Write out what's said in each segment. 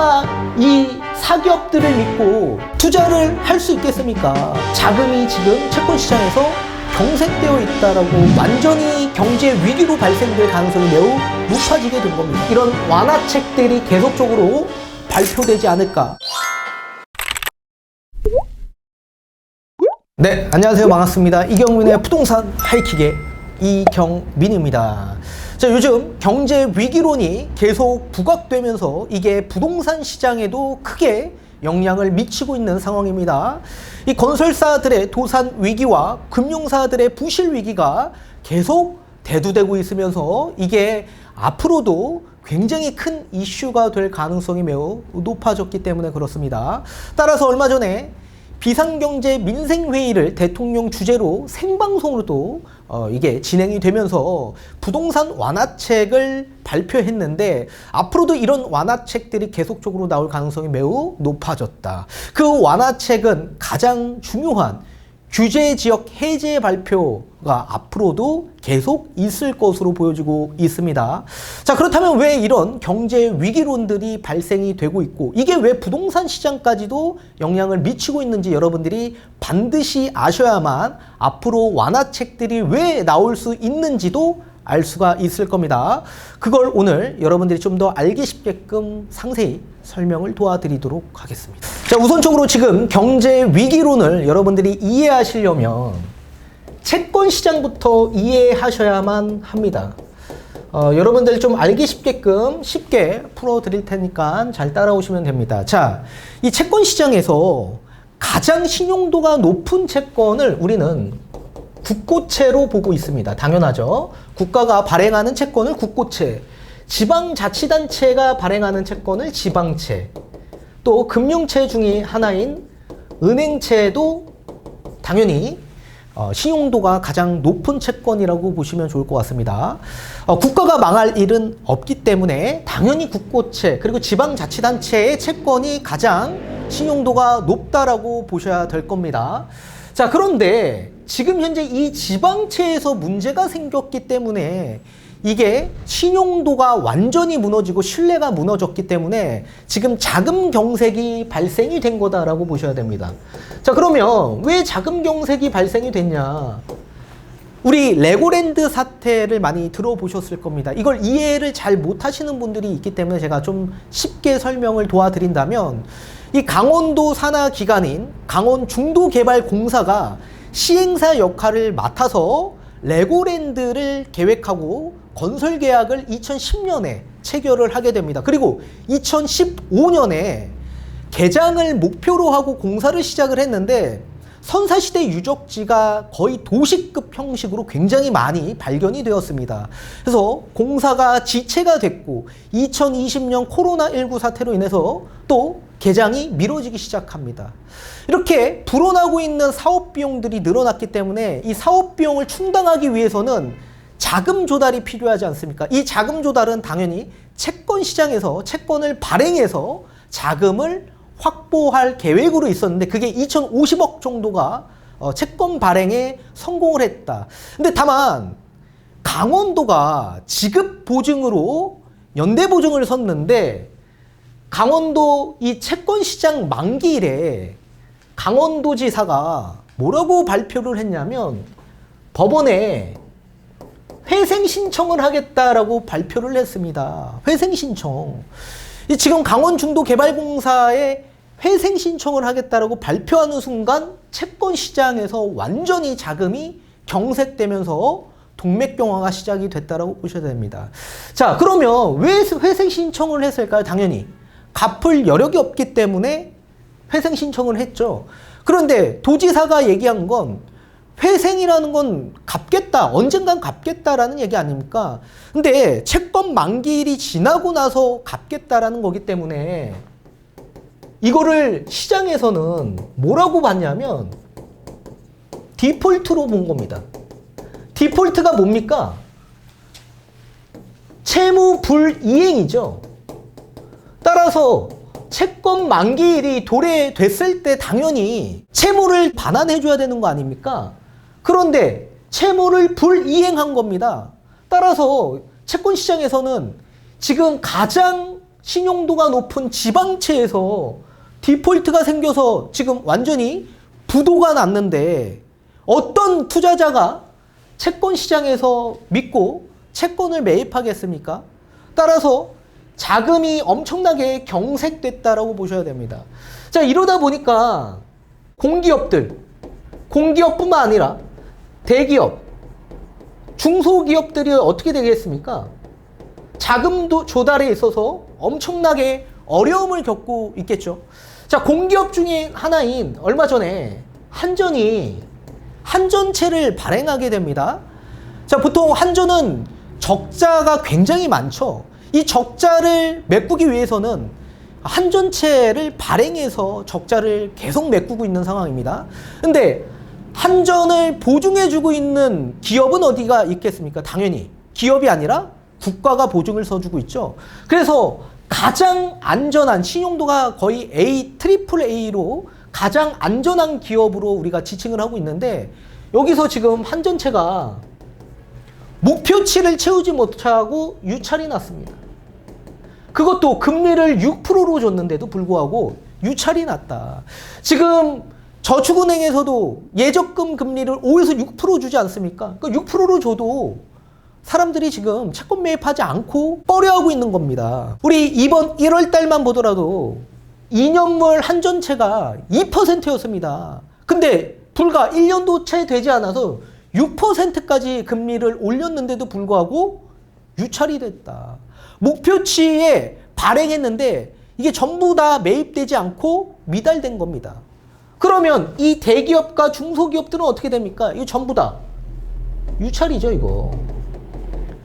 누가 이 사기업들을 믿고 투자를 할 수 있겠습니까? 자금이 지금 채권 시장에서 경색되어 있다라고 완전히 경제 위기로 발생될 가능성이 매우 높아지게 된 겁니다. 이런 완화책들이 계속적으로 발표되지 않을까. 네, 안녕하세요. 반갑습니다. 이경민의 부동산 하이킥의 이경민입니다. 자, 요즘 경제 위기론이 계속 부각되면서 이게 부동산 시장에도 크게 영향을 미치고 있는 상황입니다. 이 건설사들의 도산 위기와 금융사들의 부실 위기가 계속 대두되고 있으면서 이게 앞으로도 굉장히 큰 이슈가 될 가능성이 매우 높아졌기 때문에 그렇습니다. 따라서 얼마 전에 비상경제 민생회의를 대통령 주재로 생방송으로도 이게 진행이 되면서 부동산 완화책을 발표했는데 앞으로도 이런 완화책들이 계속적으로 나올 가능성이 매우 높아졌다. 그 완화책은 가장 중요한 규제지역 해제 발표가 앞으로도 계속 있을 것으로 보여지고 있습니다. 자, 그렇다면 왜 이런 경제 위기론들이 발생이 되고 있고 이게 왜 부동산 시장까지도 영향을 미치고 있는지 여러분들이 반드시 아셔야만 앞으로 완화책들이 왜 나올 수 있는지도 알 수가 있을 겁니다. 그걸 오늘 여러분들이 좀 더 알기 쉽게끔 상세히 설명을 도와드리도록 하겠습니다. 자, 우선적으로 지금 경제 위기론을 여러분들이 이해하시려면 채권 시장부터 이해하셔야만 합니다. 여러분들 좀 알기 쉽게끔 쉽게 풀어드릴 테니까 잘 따라오시면 됩니다. 자, 이 채권 시장에서 가장 신용도가 높은 채권을 우리는 국고채로 보고 있습니다. 당연하죠. 국가가 발행하는 채권을 국고채, 지방자치단체가 발행하는 채권을 지방채, 또 금융채 중에 하나인 은행채도 당연히 신용도가 가장 높은 채권이라고 보시면 좋을 것 같습니다. 국가가 망할 일은 없기 때문에 당연히 국고채 그리고 지방자치단체의 채권이 가장 신용도가 높다라고 보셔야 될 겁니다. 자, 그런데 지금 현재 이 지방채에서 문제가 생겼기 때문에 이게 신용도가 완전히 무너지고 신뢰가 무너졌기 때문에 지금 자금 경색이 발생이 된 거다라고 보셔야 됩니다. 자, 그러면 왜 자금 경색이 발생이 됐냐? 우리 레고랜드 사태를 많이 들어보셨을 겁니다. 이걸 이해를 잘 못하시는 분들이 있기 때문에 제가 좀 쉽게 설명을 도와드린다면 이 강원도 산하 기관인 강원중도개발공사가 시행사 역할을 맡아서 레고랜드를 계획하고 건설 계약을 2010년에 체결을 하게 됩니다. 그리고 2015년에 개장을 목표로 하고 공사를 시작을 했는데 선사시대 유적지가 거의 도시급 형식으로 굉장히 많이 발견이 되었습니다. 그래서 공사가 지체가 됐고 2020년 코로나19 사태로 인해서 또 개장이 미뤄지기 시작합니다. 이렇게 불어나고 있는 사업 비용들이 늘어났기 때문에 이 사업 비용을 충당하기 위해서는 자금 조달이 필요하지 않습니까? 이 자금 조달은 당연히 채권 시장에서 채권을 발행해서 자금을 확보할 계획으로 있었는데 그게 2,050억 정도가 채권 발행에 성공을 했다. 근데 다만 강원도가 지급 보증으로 연대 보증을 섰는데 강원도 이 채권 시장 만기일에 강원도지사가 뭐라고 발표를 했냐면 법원에 회생 신청을 하겠다라고 발표를 했습니다. 회생 신청. 지금 강원중도개발공사에 회생 신청을 하겠다라고 발표하는 순간 채권 시장에서 완전히 자금이 경색되면서 동맥경화가 시작이 됐다라고 보셔야 됩니다. 자, 그러면 왜 회생 신청을 했을까요? 당연히 갚을 여력이 없기 때문에 회생 신청을 했죠. 그런데 도지사가 얘기한 건 회생이라는 건 갚겠다, 언젠간 갚겠다라는 얘기 아닙니까? 근데 채권 만기일이 지나고 나서 갚겠다라는 거기 때문에 이거를 시장에서는 뭐라고 봤냐면 디폴트로 본 겁니다. 디폴트가 뭡니까? 채무 불이행이죠. 따라서 채권 만기일이 도래됐을 때 당연히 채무를 반환해줘야 되는 거 아닙니까? 그런데 채무를 불이행한 겁니다. 따라서 채권 시장에서는 지금 가장 신용도가 높은 지방채에서 디폴트가 생겨서 지금 완전히 부도가 났는데 어떤 투자자가 채권 시장에서 믿고 채권을 매입하겠습니까? 따라서 자금이 엄청나게 경색됐다라고 보셔야 됩니다. 자, 이러다 보니까 공기업뿐만 아니라 대기업, 중소기업들이 어떻게 되겠습니까? 자금도 조달에 있어서 엄청나게 어려움을 겪고 있겠죠. 자, 공기업 중에 하나인 얼마 전에 한전이 한전채를 발행하게 됩니다. 자, 보통 한전은 적자가 굉장히 많죠. 이 적자를 메꾸기 위해서는 한전채를 발행해서 적자를 계속 메꾸고 있는 상황입니다. 근데 한전을 보증해주고 있는 기업은 어디가 있겠습니까? 당연히 기업이 아니라 국가가 보증을 서주고 있죠. 그래서 가장 안전한, 신용도가 거의 트리플 A로 가장 안전한 기업으로 우리가 지칭을 하고 있는데, 여기서 지금 한전채가 목표치를 채우지 못하고 유찰이 났습니다. 그것도 금리를 6%로 줬는데도 불구하고 유찰이 났다. 지금 저축은행에서도 예적금 금리를 5에서 6% 주지 않습니까? 그러니까 6%로 줘도 사람들이 지금 채권 매입하지 않고 꺼려하고 있는 겁니다. 우리 이번 1월 달만 보더라도 2년물 한전채가 2%였습니다. 근데 불과 1년도 채 되지 않아서 6%까지 금리를 올렸는데도 불구하고 유찰이 됐다. 목표치에 발행했는데 이게 전부 다 매입되지 않고 미달된 겁니다. 그러면 이 대기업과 중소기업들은 어떻게 됩니까? 이거 전부 다 유찰이죠, 이거.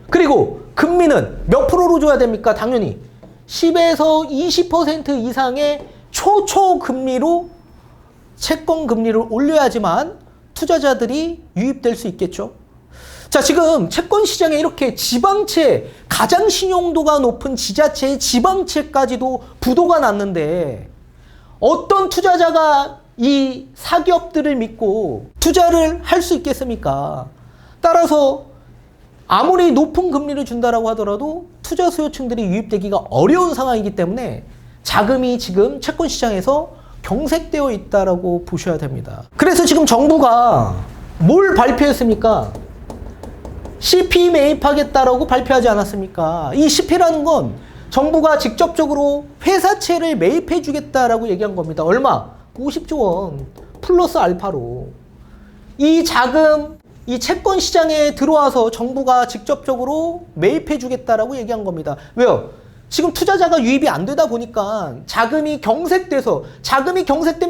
그리고 금리는 몇 프로로 줘야 됩니까? 당연히 10에서 20% 이상의 초초금리로 채권 금리를 올려야지만 투자자들이 유입될 수 있겠죠. 자, 지금 채권 시장에 이렇게 지방채, 가장 신용도가 높은 지자체의 지방채까지도 부도가 났는데 어떤 투자자가 이 사기업들을 믿고 투자를 할 수 있겠습니까? 따라서 아무리 높은 금리를 준다라고 하더라도 투자 수요층들이 유입되기가 어려운 상황이기 때문에 자금이 지금 채권 시장에서 경색되어 있다라고 보셔야 됩니다. 그래서 지금 정부가 뭘 발표했습니까? CP 매입하겠다라고 발표하지 않았습니까? 이 CP라는 건 정부가 직접적으로 회사채를 매입해 주겠다라고 얘기한 겁니다. 얼마? 50조 원 플러스 알파로. 이 자금, 이 채권 시장에 들어와서 정부가 직접적으로 매입해 주겠다라고 얘기한 겁니다. 왜요? 지금 투자자가 유입이 안 되다 보니까 자금이 경색되면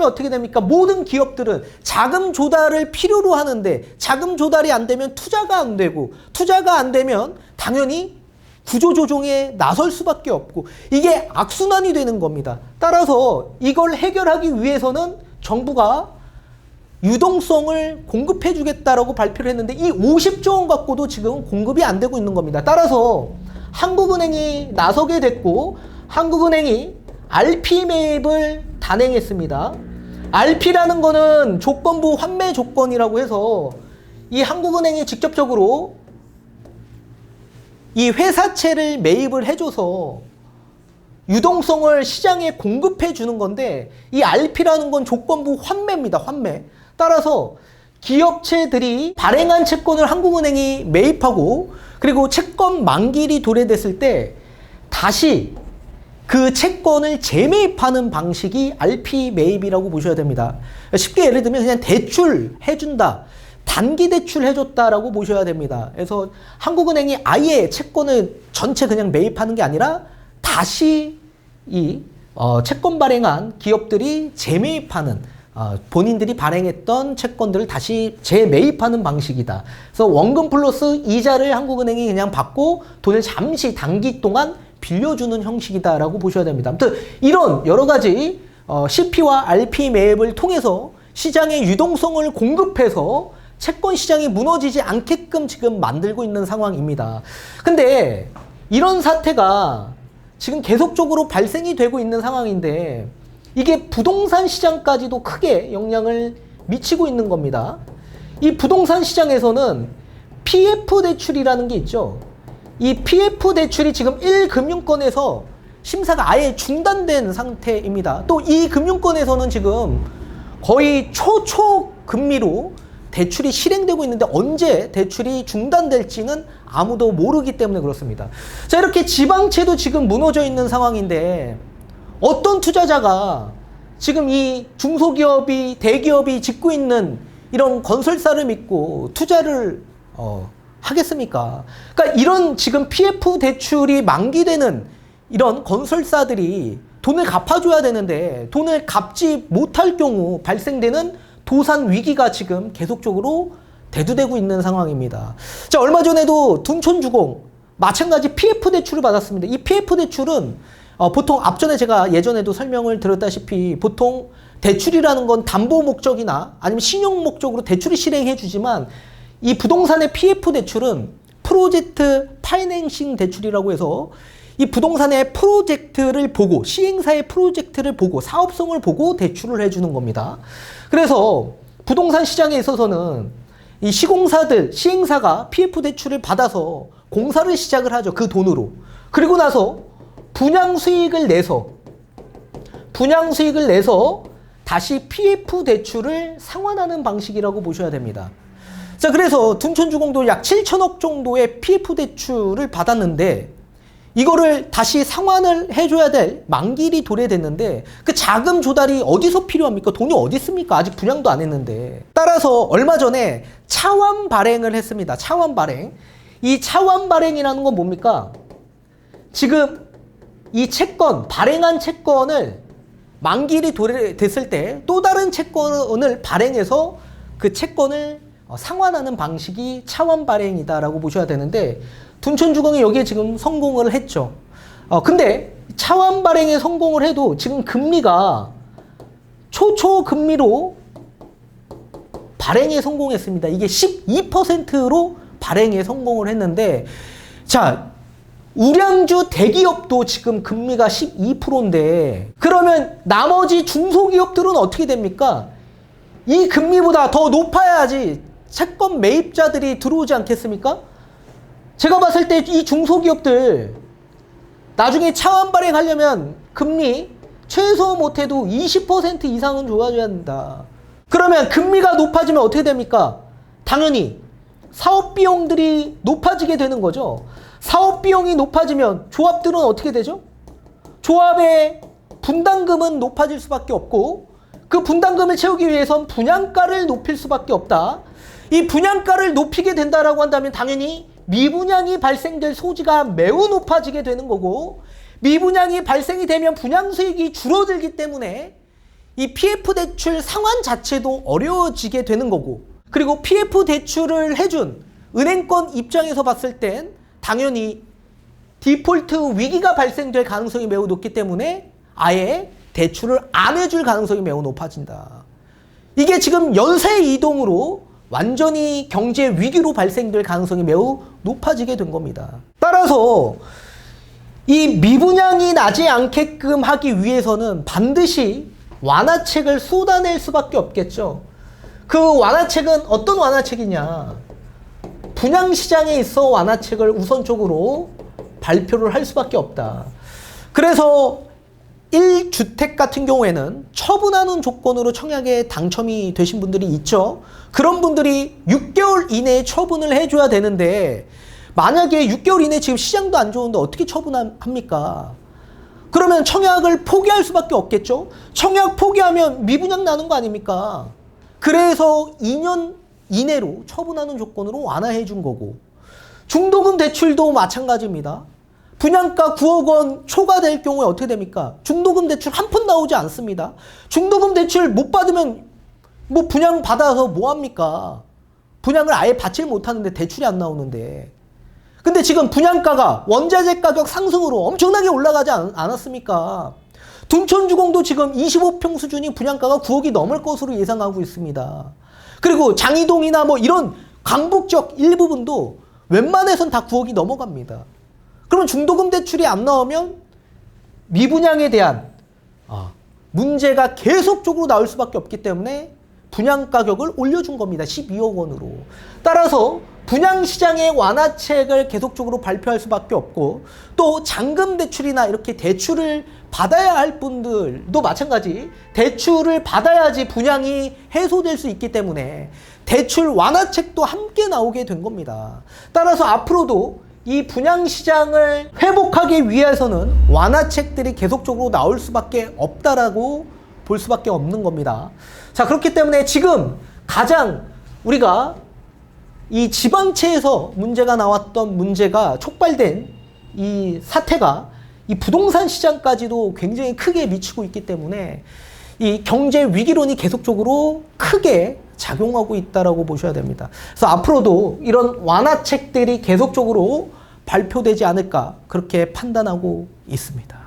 어떻게 됩니까? 모든 기업들은 자금 조달을 필요로 하는데 자금 조달이 안 되면 투자가 안 되고, 투자가 안 되면 당연히 구조조정에 나설 수밖에 없고, 이게 악순환이 되는 겁니다. 따라서 이걸 해결하기 위해서는 정부가 유동성을 공급해 주겠다라고 발표를 했는데 이 50조 원 갖고도 지금 공급이 안 되고 있는 겁니다. 따라서 한국은행이 나서게 됐고, 한국은행이 RP 매입을 단행했습니다. RP라는 거는 조건부 환매 조건이라고 해서 이 한국은행이 직접적으로 이 회사채를 매입을 해줘서 유동성을 시장에 공급해 주는 건데, 이 RP라는 건 조건부 환매입니다. 환매. 따라서 기업체들이 발행한 채권을 한국은행이 매입하고, 그리고 채권 만기일이 도래됐을 때 다시 그 채권을 재매입하는 방식이 RP 매입이라고 보셔야 됩니다. 쉽게 예를 들면 그냥 대출 해준다, 단기 대출 해줬다라고 보셔야 됩니다. 그래서 한국은행이 아예 채권을 전체 그냥 매입하는 게 아니라 다시 이 채권 발행한 기업들이 재매입하는, 본인들이 발행했던 채권들을 다시 재매입하는 방식이다. 그래서 원금 플러스 이자를 한국은행이 그냥 받고 돈을 잠시 단기 동안 빌려주는 형식이다라고 보셔야 됩니다. 아무튼 이런 여러 가지 CP와 RP 매입을 통해서 시장의 유동성을 공급해서 채권 시장이 무너지지 않게끔 지금 만들고 있는 상황입니다. 근데 이런 사태가 지금 계속적으로 발생이 되고 있는 상황인데 이게 부동산 시장까지도 크게 영향을 미치고 있는 겁니다. 이 부동산 시장에서는 PF 대출이라는 게 있죠. 이 PF 대출이 지금 1금융권에서 심사가 아예 중단된 상태입니다. 또 이 금융권에서는 지금 거의 초초금리로 대출이 실행되고 있는데 언제 대출이 중단될지는 아무도 모르기 때문에 그렇습니다. 자, 이렇게 지방채도 지금 무너져 있는 상황인데 어떤 투자자가 지금 이 중소기업이 대기업이 짓고 있는 이런 건설사를 믿고 투자를 하겠습니까? 그러니까 이런 지금 PF 대출이 만기되는 이런 건설사들이 돈을 갚아줘야 되는데 돈을 갚지 못할 경우 발생되는 도산 위기가 지금 계속적으로 대두되고 있는 상황입니다. 자, 얼마 전에도 둔촌주공 마찬가지 PF 대출을 받았습니다. 이 PF 대출은 보통 앞전에 제가 예전에도 설명을 드렸다시피 보통 대출이라는 건 담보 목적이나 아니면 신용 목적으로 대출을 실행해 주지만 이 부동산의 PF 대출은 프로젝트 파이낸싱 대출이라고 해서 이 부동산의 프로젝트를 보고 시행사의 프로젝트를 보고 사업성을 보고 대출을 해주는 겁니다. 그래서 부동산 시장에 있어서는 이 시공사들, 시행사가 PF 대출을 받아서 공사를 시작을 하죠. 그 돈으로. 그리고 나서 분양 수익을 내서 다시 PF 대출을 상환하는 방식이라고 보셔야 됩니다. 자, 그래서 둔촌주공도 약 7천억 정도의 PF 대출을 받았는데 이거를 다시 상환을 해줘야 될 만기일이 도래됐는데 그 자금 조달이 어디서 필요합니까? 돈이 어디 있습니까? 아직 분양도 안 했는데. 따라서 얼마 전에 차환 발행을 했습니다. 차환 발행. 이 차환 발행이라는 건 뭡니까? 지금 이 채권, 발행한 채권을 만기일이 도래됐을 때 또 다른 채권을 발행해서 그 채권을 상환하는 방식이 차환 발행이다라고 보셔야 되는데 둔촌주공이 여기에 지금 성공을 했죠. 근데 차환 발행에 성공을 해도 지금 금리가 초초금리로 발행에 성공했습니다. 이게 12%로 발행에 성공을 했는데 자, 우량주 대기업도 지금 금리가 12%인데 그러면 나머지 중소기업들은 어떻게 됩니까? 이 금리보다 더 높아야지 채권 매입자들이 들어오지 않겠습니까? 제가 봤을 때 이 중소기업들 나중에 차환 발행하려면 금리 최소 못해도 20% 이상은 줘야 된다. 그러면 금리가 높아지면 어떻게 됩니까? 당연히 사업 비용들이 높아지게 되는 거죠. 사업 비용이 높아지면 조합들은 어떻게 되죠? 조합의 분담금은 높아질 수밖에 없고 그 분담금을 채우기 위해선 분양가를 높일 수밖에 없다. 이 분양가를 높이게 된다라고 한다면 당연히 미분양이 발생될 소지가 매우 높아지게 되는 거고 미분양이 발생이 되면 분양 수익이 줄어들기 때문에 이 PF 대출 상환 자체도 어려워지게 되는 거고 그리고 PF 대출을 해준 은행권 입장에서 봤을 땐 당연히 디폴트 위기가 발생될 가능성이 매우 높기 때문에 아예 대출을 안 해줄 가능성이 매우 높아진다. 이게 지금 연쇄 이동으로 완전히 경제 위기로 발생될 가능성이 매우 높아지게 된 겁니다. 따라서 이 미분양이 나지 않게끔 하기 위해서는 반드시 완화책을 쏟아낼 수밖에 없겠죠. 그 완화책은 어떤 완화책이냐? 분양시장에 있어 완화책을 우선적으로 발표를 할 수밖에 없다. 그래서 1주택 같은 경우에는 처분하는 조건으로 청약에 당첨이 되신 분들이 있죠. 그런 분들이 6개월 이내에 처분을 해줘야 되는데 만약에 6개월 이내에 지금 시장도 안 좋은데 어떻게 처분합니까? 그러면 청약을 포기할 수밖에 없겠죠. 청약 포기하면 미분양 나는 거 아닙니까? 그래서 2년 이내로 처분하는 조건으로 완화해 준 거고 중도금 대출도 마찬가지입니다. 분양가 9억 원 초과될 경우에 어떻게 됩니까? 중도금 대출 한 푼 나오지 않습니다. 중도금 대출 못 받으면 뭐 분양 받아서 뭐 합니까? 분양을 아예 받질 못하는데 대출이 안 나오는데. 근데 지금 분양가가 원자재 가격 상승으로 엄청나게 올라가지 않았습니까? 둔촌주공도 지금 25평 수준이 분양가가 9억이 넘을 것으로 예상하고 있습니다. 그리고 장이동이나 뭐 이런 강북적 일부분도 웬만해선 다 9억이 넘어갑니다. 그럼 중도금 대출이 안 나오면 미분양에 대한 문제가 계속적으로 나올 수밖에 없기 때문에 분양 가격을 올려준 겁니다. 12억 원으로. 따라서 분양시장의 완화책을 계속적으로 발표할 수밖에 없고, 또 잔금 대출이나 이렇게 대출을 받아야 할 분들도 마찬가지, 대출을 받아야지 분양이 해소될 수 있기 때문에 대출 완화책도 함께 나오게 된 겁니다. 따라서 앞으로도 이 분양시장을 회복하기 위해서는 완화책들이 계속적으로 나올 수밖에 없다라고 볼 수밖에 없는 겁니다. 자, 그렇기 때문에 지금 가장 우리가 이 지방채에서 문제가 나왔던 문제가 촉발된 이 사태가 이 부동산 시장까지도 굉장히 크게 미치고 있기 때문에 이 경제 위기론이 계속적으로 크게 작용하고 있다라고 보셔야 됩니다. 그래서 앞으로도 이런 완화책들이 계속적으로 발표되지 않을까 그렇게 판단하고 있습니다.